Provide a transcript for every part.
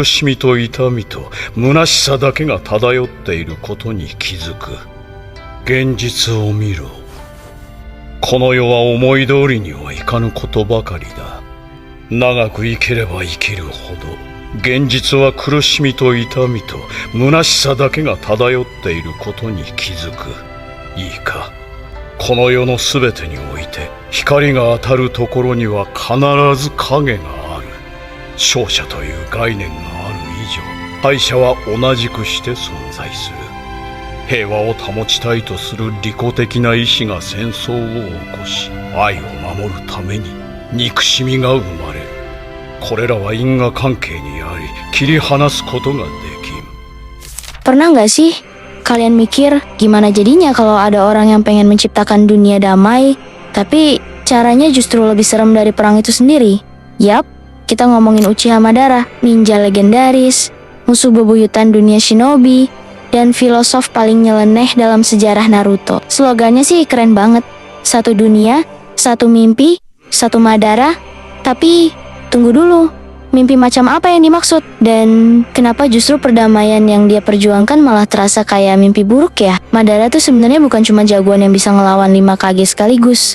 苦しみと痛みと虚しさだけが漂っていることに気づく。現実を見ろ。この世は思い通りにはいかぬことばかりだ。長く生きれば生きるほど、現実は苦しみと痛みと虚しさだけが漂っていることに気づく。いいか、この世のすべてにおいて光が当たるところには必ず影がある。勝者という概念がある以上、敗者は同じくして存在する。平和を保ちたいとする利己的な意志が戦争を起こし、愛を守るために憎しみが生まれる。これらは因果関係にあり、切り離すことができん。Pernah nggak sih kalian mikir gimana jadinya kalau ada orang yang pengen menciptakan dunia damai, tapi caranya justru lebih serem dari perang itu sendiri? Yap, kita ngomongin Uchiha Madara, ninja legendaris, musuh bebuyutan dunia shinobi, dan filosof paling nyeleneh dalam sejarah Naruto. Slogannya sih keren banget. Satu dunia, satu mimpi, satu Madara. Tapi tunggu dulu, mimpi macam apa yang dimaksud? Dan kenapa justru perdamaian yang dia perjuangkan malah terasa kayak mimpi buruk ya? Madara tuh sebenarnya bukan cuma jagoan yang bisa ngelawan 5 Kage sekaligus,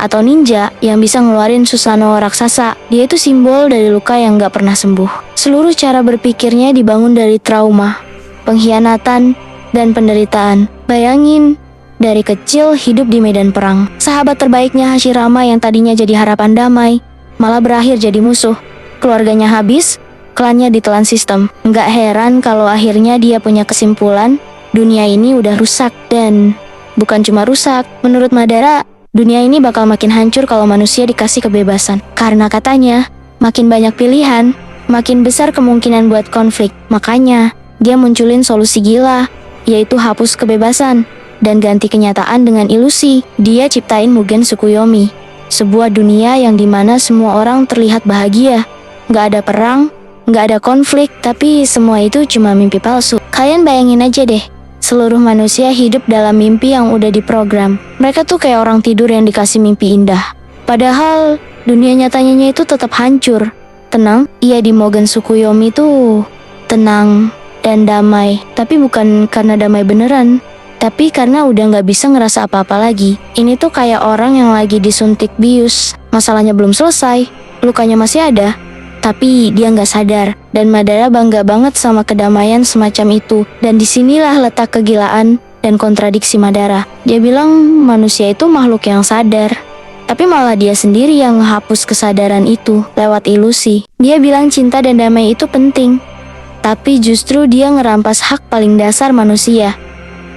atau ninja yang bisa ngeluarin Susanoo raksasa. Dia itu simbol dari luka yang gak pernah sembuh. Seluruh cara berpikirnya dibangun dari trauma, pengkhianatan, dan penderitaan. Bayangin, dari kecil hidup di medan perang. Sahabat terbaiknya Hashirama yang tadinya jadi harapan damai, malah berakhir jadi musuh. Keluarganya habis, klannya ditelan sistem. Nggak heran kalau akhirnya dia punya kesimpulan, dunia ini udah rusak. Dan bukan cuma rusak, menurut Madara, dunia ini bakal makin hancur kalau manusia dikasih kebebasan. Karena katanya, makin banyak pilihan, makin besar kemungkinan buat konflik. Makanya, dia munculin solusi gila, yaitu hapus kebebasan dan ganti kenyataan dengan ilusi. Dia ciptain Mugen Tsukuyomi, sebuah dunia yang dimana semua orang terlihat bahagia. Nggak ada perang, nggak ada konflik, tapi semua itu cuma mimpi palsu. Kalian bayangin aja deh, seluruh manusia hidup dalam mimpi yang udah diprogram. Mereka tuh kayak orang tidur yang dikasih mimpi indah. Padahal, dunia nyatanya itu tetap hancur. Tenang, iya di Mugen Tsukuyomi tuh tenang dan damai, tapi bukan karena damai beneran, tapi karena udah gak bisa ngerasa apa-apa lagi. Ini tuh kayak orang yang lagi disuntik bius, masalahnya belum selesai, lukanya masih ada, tapi dia gak sadar. Dan Madara bangga banget sama kedamaian semacam itu, dan disinilah letak kegilaan dan kontradiksi Madara. Dia bilang manusia itu makhluk yang sadar, tapi malah dia sendiri yang menghapus kesadaran itu lewat ilusi. Dia bilang cinta dan damai itu penting, tapi justru dia ngerampas hak paling dasar manusia,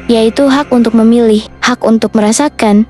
yaitu hak untuk memilih, hak untuk merasakan,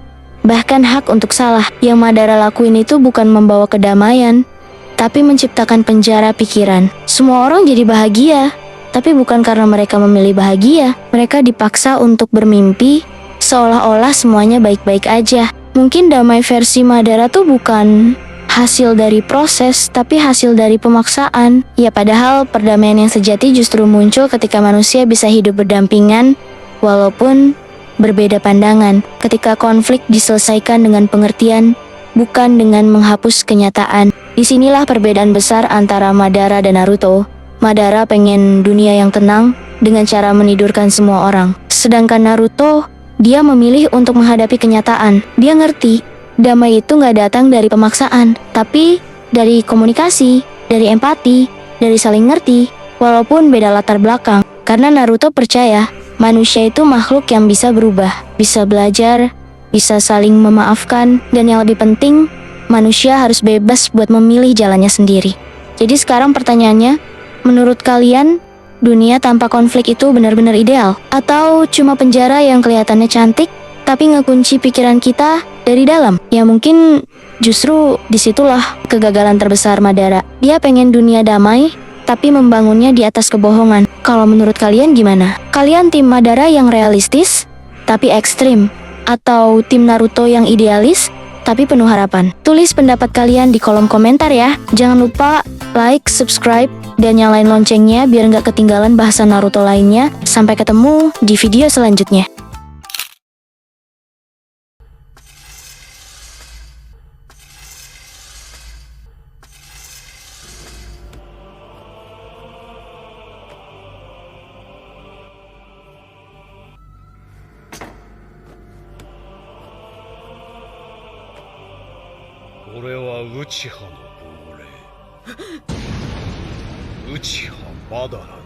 bahkan hak untuk salah. Yang Madara lakuin itu bukan membawa kedamaian, tapi menciptakan penjara pikiran. Semua orang jadi bahagia, tapi bukan karena mereka memilih bahagia. Mereka dipaksa untuk bermimpi, seolah-olah semuanya baik-baik aja. Mungkin damai versi Madara tuh bukan hasil dari proses, tapi hasil dari pemaksaan. Ya padahal perdamaian yang sejati justru muncul ketika manusia bisa hidup berdampingan, walaupun berbeda pandangan. Ketika konflik diselesaikan dengan pengertian, bukan dengan menghapus kenyataan. Disinilah perbedaan besar antara Madara dan Naruto. Madara pengen dunia yang tenang dengan cara menidurkan semua orang. Sedangkan Naruto, dia memilih untuk menghadapi kenyataan. Dia ngerti damai itu gak datang dari pemaksaan, tapi dari komunikasi, dari empati, dari saling ngerti, walaupun beda latar belakang. Karena Naruto percaya, manusia itu makhluk yang bisa berubah, bisa belajar, bisa saling memaafkan, dan yang lebih penting, manusia harus bebas buat memilih jalannya sendiri. Jadi sekarang pertanyaannya, menurut kalian, dunia tanpa konflik itu benar-benar ideal? Atau cuma penjara yang kelihatannya cantik, tapi ngekunci pikiran kita dari dalam? Ya mungkin justru disitulah kegagalan terbesar Madara. Dia pengen dunia damai, tapi membangunnya di atas kebohongan. Kalau menurut kalian gimana? Kalian tim Madara yang realistis, tapi ekstrim? Atau tim Naruto yang idealis, tapi penuh harapan? Tulis pendapat kalian di kolom komentar ya. Jangan lupa like, subscribe, dan nyalain loncengnya biar nggak ketinggalan bahasan Naruto lainnya. Sampai ketemu di video selanjutnya. れは内派の亡霊。内派バダラだ。